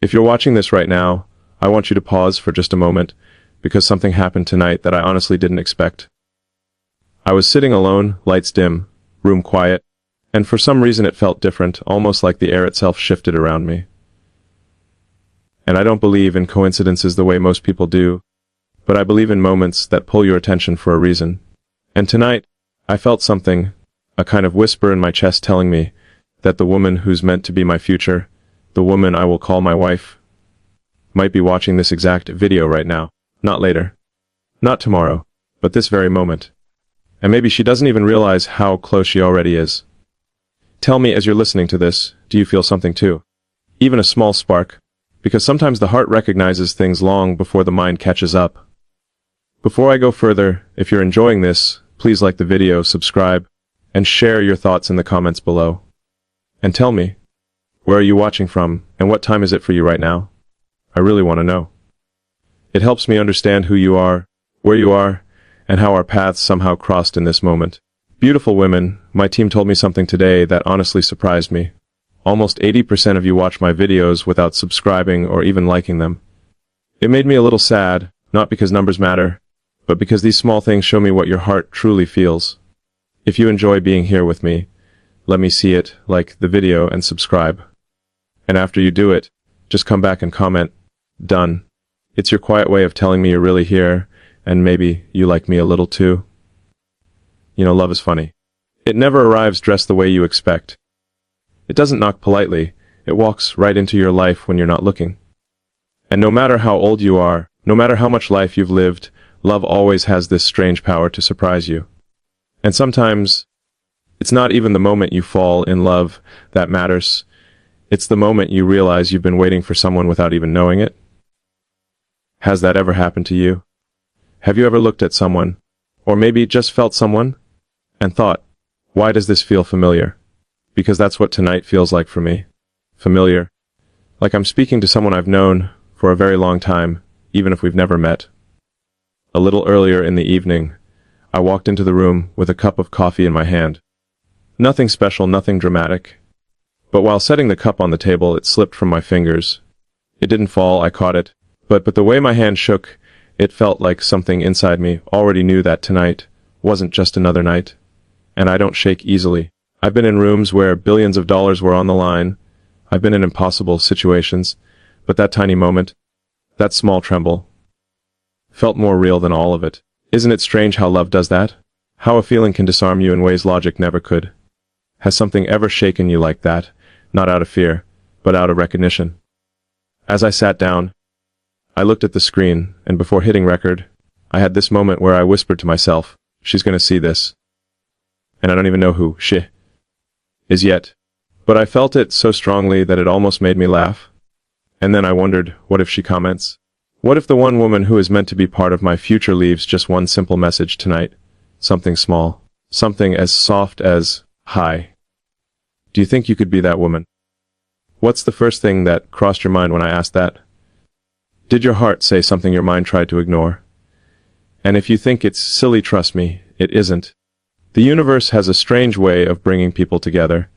If you're watching this right now, I want you to pause for just a moment, because something happened tonight that I honestly didn't expect. I was sitting alone, lights dim, room quiet, and for some reason it felt different, almost like the air itself shifted around me. And I don't believe in coincidences the way most people do, but I believe in moments that pull your attention for a reason. And tonight, I felt something, a kind of whisper in my chest telling me that the woman who's meant to be my future, the woman I will call my wife, might be watching this exact video right now. Not later. Not tomorrow. But this very moment. And maybe she doesn't even realize how close she already is. Tell me as you're listening to this, do you feel something too? Even a small spark? Because sometimes the heart recognizes things long before the mind catches up. Before I go further, if you're enjoying this, please like the video, subscribe, and share your thoughts in the comments below. And tell me, where are you watching from, and what time is it for you right now? I really want to know. It helps me understand who you are, where you are, and how our paths somehow crossed in this moment. Beautiful women, my team told me something today that honestly surprised me. Almost 80% of you watch my videos without subscribing or even liking them. It made me a little sad, not because numbers matter, but because these small things show me what your heart truly feels. If you enjoy being here with me, let me see it, like the video and subscribe. And after you do it, just come back and comment, done. It's your quiet way of telling me you're really here, and maybe you like me a little too. You know, love is funny. It never arrives dressed the way you expect. It doesn't knock politely, it walks right into your life when you're not looking. And no matter how old you are, no matter how much life you've lived, love always has this strange power to surprise you. And sometimes, it's not even the moment you fall in love that matters. It's the moment you realize you've been waiting for someone without even knowing it. Has that ever happened to you? Have you ever looked at someone, or maybe just felt someone, and thought, why does this feel familiar? Because that's what tonight feels like for me. Familiar. Like I'm speaking to someone I've known for a very long time, even if we've never met. A little earlier in the evening, I walked into the room with a cup of coffee in my hand. Nothing special, nothing dramatic. But while setting the cup on the table, it slipped from my fingers. It didn't fall, I caught it. But the way my hand shook, it felt like something inside me already knew that tonight wasn't just another night. And I don't shake easily. I've been in rooms where billions of dollars were on the line. I've been in impossible situations. But that tiny moment, that small tremble, felt more real than all of it. Isn't it strange how love does that? How a feeling can disarm you in ways logic never could. Has something ever shaken you like that? Not out of fear, but out of recognition. As I sat down, I looked at the screen, and before hitting record, I had this moment where I whispered to myself, she's gonna see this. And I don't even know who she is yet. But I felt it so strongly that it almost made me laugh. And then I wondered, what if she comments? What if the one woman who is meant to be part of my future leaves just one simple message tonight? Something small. Something as soft as, hi. Do you think you could be that woman? What's the first thing that crossed your mind when I asked that? Did your heart say something your mind tried to ignore? And if you think it's silly, trust me, it isn't. The universe has a strange way of bringing people together,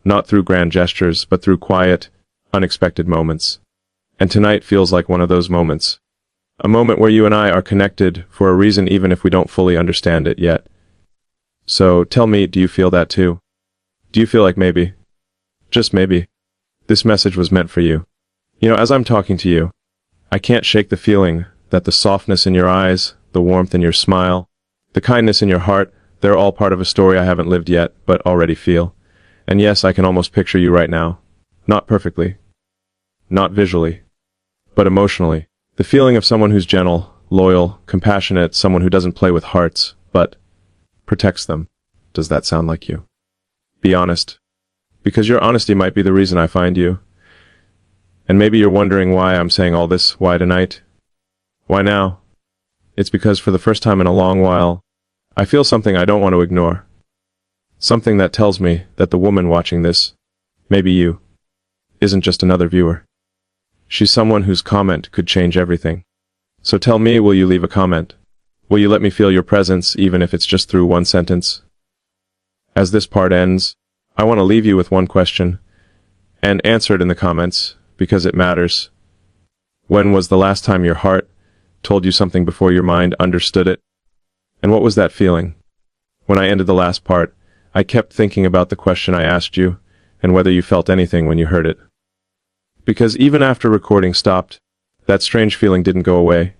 not through grand gestures, but through quiet, unexpected moments. And tonight feels like one of those moments. A moment where you and I are connected for a reason even if we don't fully understand it yet. So tell me, do you feel that too? Do you feel like maybe, just maybe, this message was meant for you? You know, as I'm talking to you, I can't shake the feeling that the softness in your eyes, the warmth in your smile, the kindness in your heart, they're all part of a story I haven't lived yet, but already feel. And yes, I can almost picture you right now. Not perfectly. Not visually. But emotionally. The feeling of someone who's gentle, loyal, compassionate, someone who doesn't play with hearts, but protects them. Does that sound like you? Be honest. Because your honesty might be the reason I find you. And maybe you're wondering why I'm saying all this, why tonight? Why now? It's because for the first time in a long while, I feel something I don't want to ignore. Something that tells me that the woman watching this, maybe you, isn't just another viewer. She's someone whose comment could change everything. So tell me, will you leave a comment? Will you let me feel your presence, even if it's just through one sentence? As this part ends, I want to leave you with one question, and answer it in the comments, because it matters. When was the last time your heart told you something before your mind understood it? And what was that feeling? When I ended the last part, I kept thinking about the question I asked you, and whether you felt anything when you heard it. Because even after recording stopped, that strange feeling didn't go away.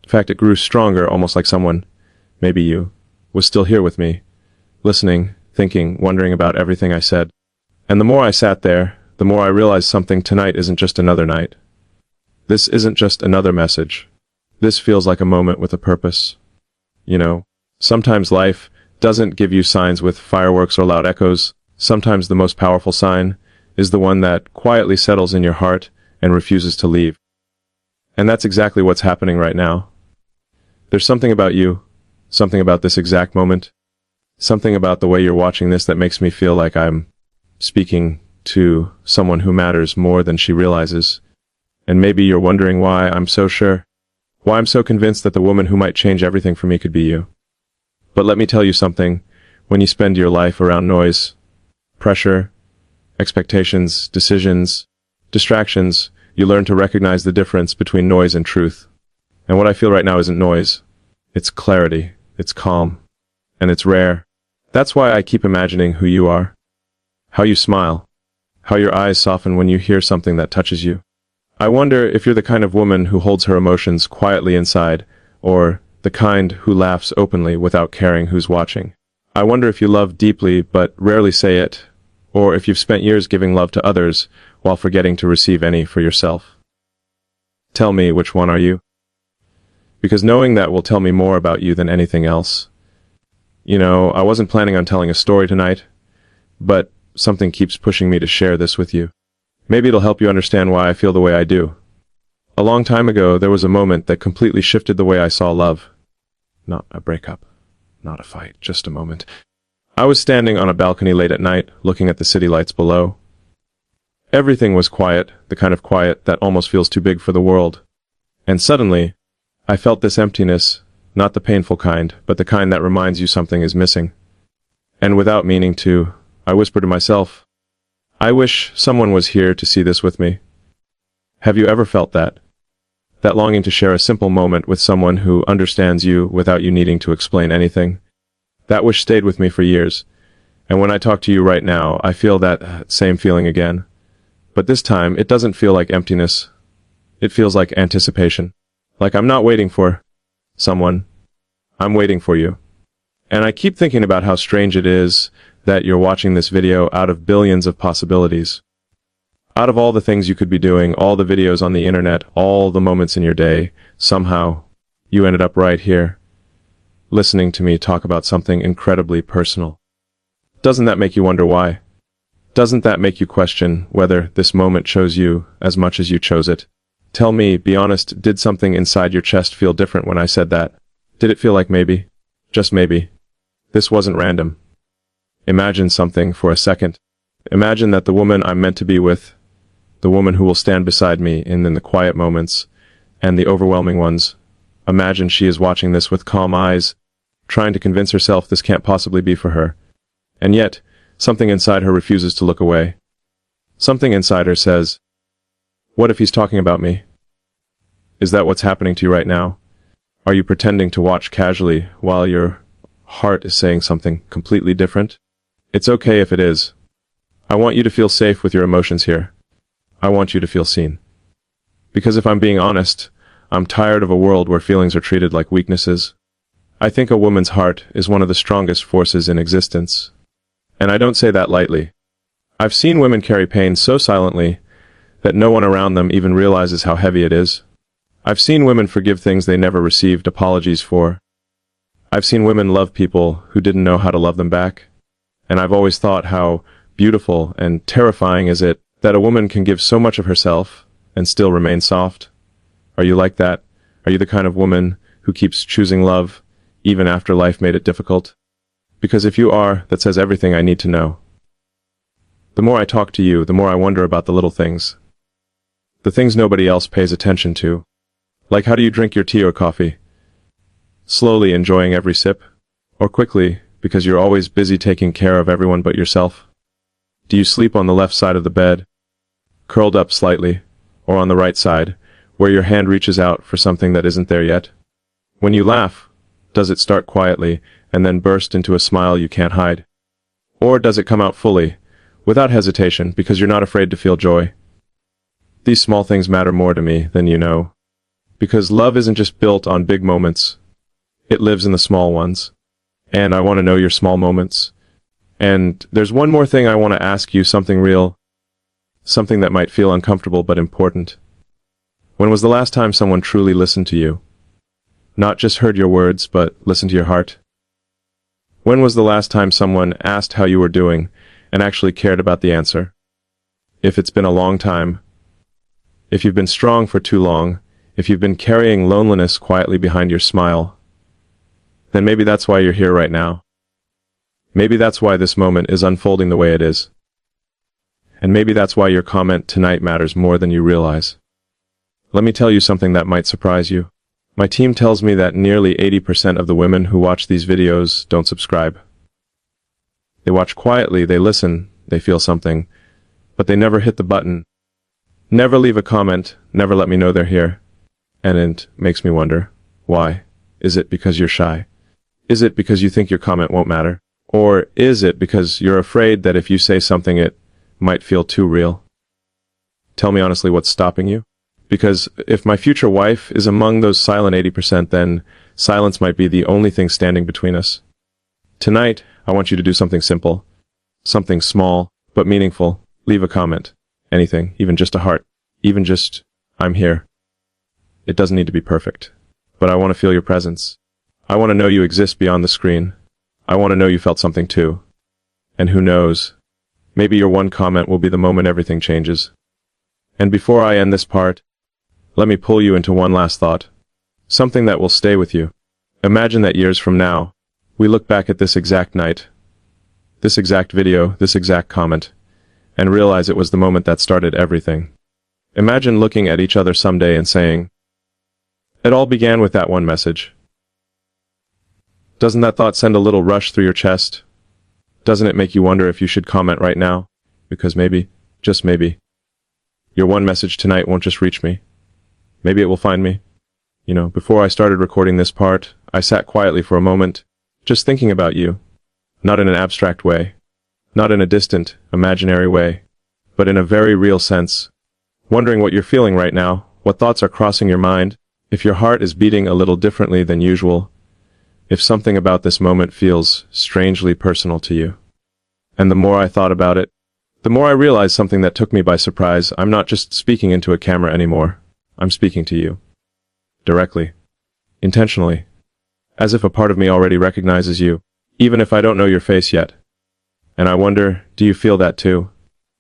In fact, it grew stronger, almost like someone, maybe you, was still here with me, listening, thinking, wondering about everything I said. And the more I sat there, the more I realized something. Tonight isn't just another night. This isn't just another message. This feels like a moment with a purpose. You know, sometimes life doesn't give you signs with fireworks or loud echoes. Sometimes the most powerful sign is the one that quietly settles in your heart and refuses to leave. And that's exactly what's happening right now. There's something about you, something about this exact moment, something about the way you're watching this that makes me feel like I'm speaking to someone who matters more than she realizes. And maybe you're wondering why I'm so sure, why I'm so convinced that the woman who might change everything for me could be you. But let me tell you something, when you spend your life around noise, pressure, expectations, decisions, distractions, you learn to recognize the difference between noise and truth. And what I feel right now isn't noise. It's clarity, it's calm, and it's rare. That's why I keep imagining who you are, how you smile, how your eyes soften when you hear something that touches you. I wonder if you're the kind of woman who holds her emotions quietly inside, or the kind who laughs openly without caring who's watching. I wonder if you love deeply but rarely say it, or if you've spent years giving love to others while forgetting to receive any for yourself. Tell me, which one are you? Because knowing that will tell me more about you than anything else. You know, I wasn't planning on telling a story tonight, but something keeps pushing me to share this with you. Maybe it'll help you understand why I feel the way I do. A long time ago, there was a moment that completely shifted the way I saw love. Not a breakup, not a fight, just a moment. I was standing on a balcony late at night, looking at the city lights below. Everything was quiet, the kind of quiet that almost feels too big for the world. And suddenly, I felt this emptiness, not the painful kind, but the kind that reminds you something is missing. And without meaning to, I whispered to myself, I wish someone was here to see this with me. Have you ever felt that? That longing to share a simple moment with someone who understands you without you needing to explain anything? That wish stayed with me for years, and when I talk to you right now, I feel that same feeling again. But this time, it doesn't feel like emptiness. It feels like anticipation. Like I'm not waiting for someone. I'm waiting for you. And I keep thinking about how strange it is that you're watching this video out of billions of possibilities. Out of all the things you could be doing, all the videos on the internet, all the moments in your day, somehow, you ended up right here, listening to me talk about something incredibly personal. Doesn't that make you wonder why? Doesn't that make you question whether this moment chose you as much as you chose it? Tell me, be honest, did something inside your chest feel different when I said that? Did it feel like maybe, just maybe, this wasn't random? Imagine something for a second. Imagine that the woman I'm meant to be with, the woman who will stand beside me in the quiet moments and the overwhelming ones, imagine she is watching this with calm eyes, trying to convince herself this can't possibly be for her. And yet, something inside her refuses to look away. Something inside her says, what if he's talking about me? Is that what's happening to you right now? Are you pretending to watch casually while your heart is saying something completely different? It's okay if it is. I want you to feel safe with your emotions here. I want you to feel seen. Because if I'm being honest, I'm tired of a world where feelings are treated like weaknesses. I think a woman's heart is one of the strongest forces in existence. And I don't say that lightly. I've seen women carry pain so silently that no one around them even realizes how heavy it is. I've seen women forgive things they never received apologies for. I've seen women love people who didn't know how to love them back. And I've always thought how beautiful and terrifying is it that a woman can give so much of herself and still remain soft. Are you like that? Are you the kind of woman who keeps choosing love even after life made it difficult? Because if you are, that says everything I need to know. The more I talk to you, the more I wonder about the little things. The things nobody else pays attention to. Like how do you drink your tea or coffee? Slowly enjoying every sip? Or quickly, because you're always busy taking care of everyone but yourself? Do you sleep on the left side of the bed? curled up slightly, or on the right side, where your hand reaches out for something that isn't there yet? When you laugh, does it start quietly and then burst into a smile you can't hide? Or does it come out fully, without hesitation, because you're not afraid to feel joy? These small things matter more to me than you know. Because love isn't just built on big moments. It lives in the small ones. And I want to know your small moments. And there's one more thing I want to ask you, something real. Something that might feel uncomfortable but important. When was the last time someone truly listened to you? Not just heard your words, but listened to your heart? When was the last time someone asked how you were doing and actually cared about the answer? If it's been a long time, if you've been strong for too long, if you've been carrying loneliness quietly behind your smile, then maybe that's why you're here right now. Maybe that's why this moment is unfolding the way it is. And maybe that's why your comment tonight matters more than you realize. Let me tell you something that might surprise you. My team tells me that nearly 80% of the women who watch these videos don't subscribe. They watch quietly, they listen, they feel something, but they never hit the button. Never leave a comment, never let me know they're here. And it makes me wonder, why? Is it because you're shy? Is it because you think your comment won't matter? Or is it because you're afraid that if you say something it might feel too real? Tell me honestly what's stopping you. Because if my future wife is among those silent 80%, then silence might be the only thing standing between us. Tonight, I want you to do something simple. Something small, but meaningful. Leave a comment. Anything, even just a heart. Even just, I'm here. It doesn't need to be perfect. But I want to feel your presence. I want to know you exist beyond the screen. I want to know you felt something too. And who knows, maybe your one comment will be the moment everything changes. And before I end this part, let me pull you into one last thought. Something that will stay with you. Imagine that years from now, we look back at this exact night, this exact video, this exact comment, and realize it was the moment that started everything. Imagine looking at each other someday and saying, it all began with that one message. Doesn't that thought send a little rush through your chest? Doesn't it make you wonder if you should comment right now? Because maybe, just maybe, your one message tonight won't just reach me. Maybe it will find me. You know, before I started recording this part, I sat quietly for a moment, just thinking about you. Not in an abstract way. Not in a distant, imaginary way. But in a very real sense. Wondering what you're feeling right now, what thoughts are crossing your mind, if your heart is beating a little differently than usual, if something about this moment feels strangely personal to you. And the more I thought about it, the more I realized something that took me by surprise. I'm not just speaking into a camera anymore. I'm speaking to you. Directly. Intentionally. As if a part of me already recognizes you, even if I don't know your face yet. And I wonder, do you feel that too?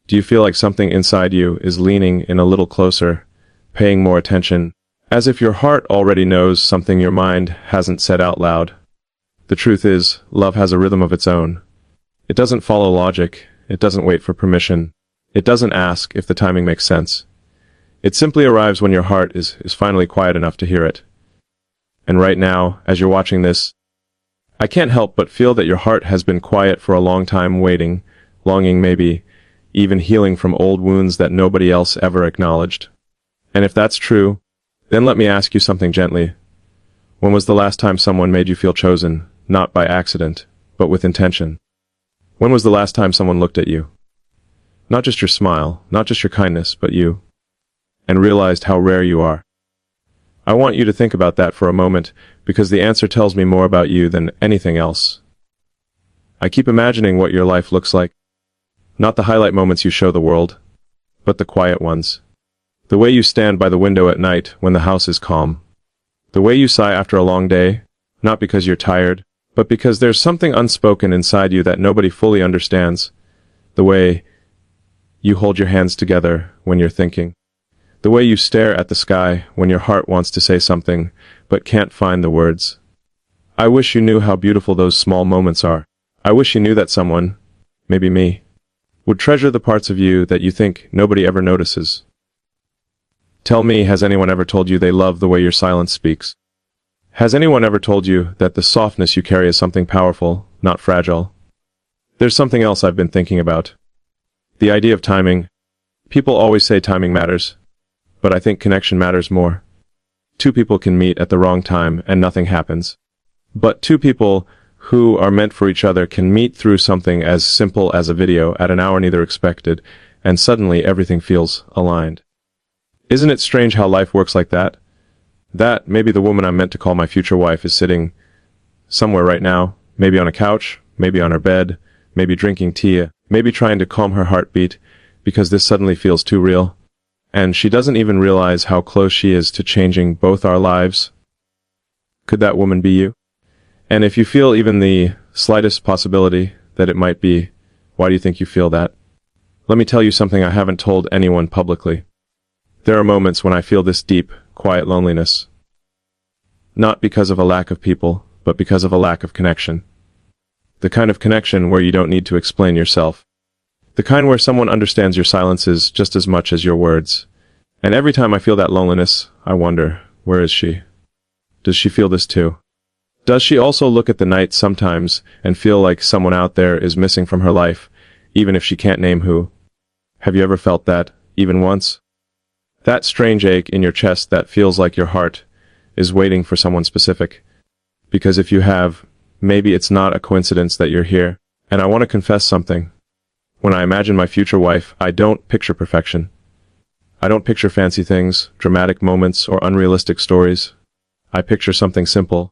Do you feel like something inside you is leaning in a little closer, paying more attention, as if your heart already knows something your mind hasn't said out loud? The truth is, love has a rhythm of its own. It doesn't follow logic. It doesn't wait for permission. It doesn't ask if the timing makes sense. It simply arrives when your heart is finally quiet enough to hear it. And right now, as you're watching this, I can't help but feel that your heart has been quiet for a long time, waiting, longing, maybe even healing from old wounds that nobody else ever acknowledged. And if that's true, then let me ask you something gently. When was the last time someone made you feel chosen, not by accident, but with intention? When was the last time someone looked at you? Not just your smile, not just your kindness, but you, and realized how rare you are. I want you to think about that for a moment, because the answer tells me more about you than anything else. I keep imagining what your life looks like. Not the highlight moments you show the world, but the quiet ones. The way you stand by the window at night when the house is calm. The way you sigh after a long day, not because you're tired, but because there's something unspoken inside you that nobody fully understands. The way you hold your hands together when you're thinking. The way you stare at the sky when your heart wants to say something, but can't find the words. I wish you knew how beautiful those small moments are. I wish you knew that someone, maybe me, would treasure the parts of you that you think nobody ever notices. Tell me, has anyone ever told you they love the way your silence speaks? Has anyone ever told you that the softness you carry is something powerful, not fragile? There's something else I've been thinking about. The idea of timing. People always say timing matters, but I think connection matters more. Two people can meet at the wrong time and nothing happens. But two people who are meant for each other can meet through something as simple as a video at an hour neither expected, and suddenly everything feels aligned. Isn't it strange how life works like that? That maybe the woman I'm meant to call my future wife is sitting somewhere right now, maybe on a couch, maybe on her bed, maybe drinking tea, maybe trying to calm her heartbeat, because this suddenly feels too real. And she doesn't even realize how close she is to changing both our lives. Could that woman be you? And if you feel even the slightest possibility that it might be, why do you think you feel that? Let me tell you something I haven't told anyone publicly. There are moments when I feel this deep, quiet loneliness. Not because of a lack of people, but because of a lack of connection. The kind of connection where you don't need to explain yourself. The kind where someone understands your silences just as much as your words. And every time I feel that loneliness, I wonder, where is she? Does she feel this too? Does she also look at the night sometimes and feel like someone out there is missing from her life, even if she can't name who? Have you ever felt that, even once? That strange ache in your chest that feels like your heart is waiting for someone specific. Because if you have, maybe it's not a coincidence that you're here. And I want to confess something. When I imagine my future wife, I don't picture perfection. I don't picture fancy things, dramatic moments, or unrealistic stories. I picture something simple.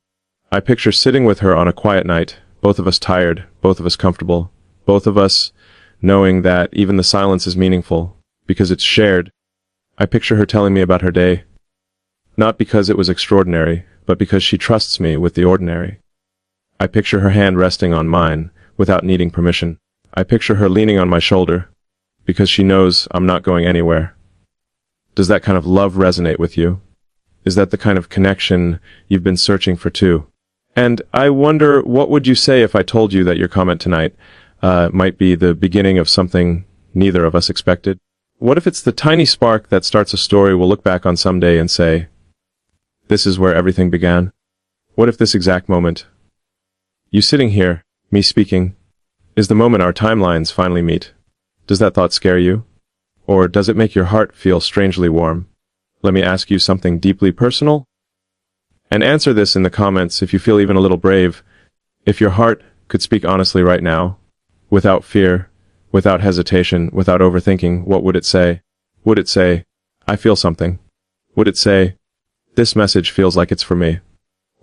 I picture sitting with her on a quiet night, both of us tired, both of us comfortable, both of us knowing that even the silence is meaningful, because it's shared. I picture her telling me about her day, not because it was extraordinary, but because she trusts me with the ordinary. I picture her hand resting on mine, without needing permission. I picture her leaning on my shoulder, because she knows I'm not going anywhere. Does that kind of love resonate with you? Is that the kind of connection you've been searching for too? And I wonder, what would you say if I told you that your comment tonight might be the beginning of something neither of us expected? What if it's the tiny spark that starts a story we'll look back on someday and say, this is where everything began? What if this exact moment, you sitting here, me speaking, is the moment our timelines finally meet? Does that thought scare you? Or does it make your heart feel strangely warm? Let me ask you something deeply personal. And answer this in the comments if you feel even a little brave. If your heart could speak honestly right now, without fear, without hesitation, without overthinking, what would it say? Would it say, I feel something? Would it say, this message feels like it's for me?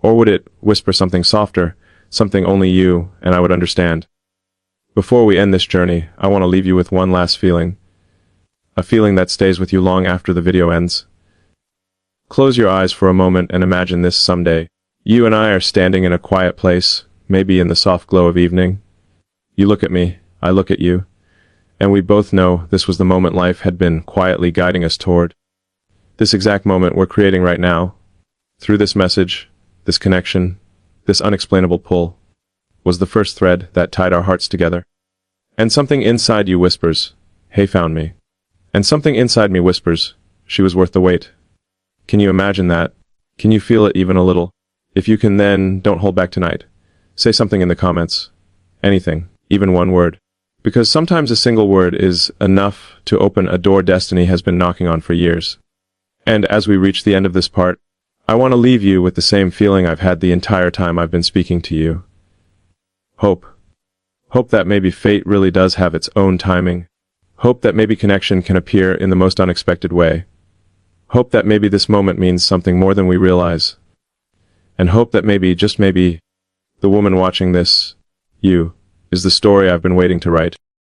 Or would it whisper something softer, something only you and I would understand? Before we end this journey, I want to leave you with one last feeling. A feeling that stays with you long after the video ends. Close your eyes for a moment and imagine this someday. You and I are standing in a quiet place, maybe in the soft glow of evening. You look at me, I look at you, and we both know this was the moment life had been quietly guiding us toward. This exact moment we're creating right now, through this message, this connection, this unexplainable pull, was the first thread that tied our hearts together. And something inside you whispers, hey, found me. And something inside me whispers, she was worth the wait. Can you imagine that? Can you feel it even a little? If you can, then don't hold back tonight. Say something in the comments. Anything, even one word. Because sometimes a single word is enough to open a door destiny has been knocking on for years. And as we reach the end of this part, I want to leave you with the same feeling I've had the entire time I've been speaking to you. Hope. Hope that maybe fate really does have its own timing. Hope that maybe connection can appear in the most unexpected way. Hope that maybe this moment means something more than we realize. And hope that maybe, just maybe, the woman watching this, you, is the story I've been waiting to write.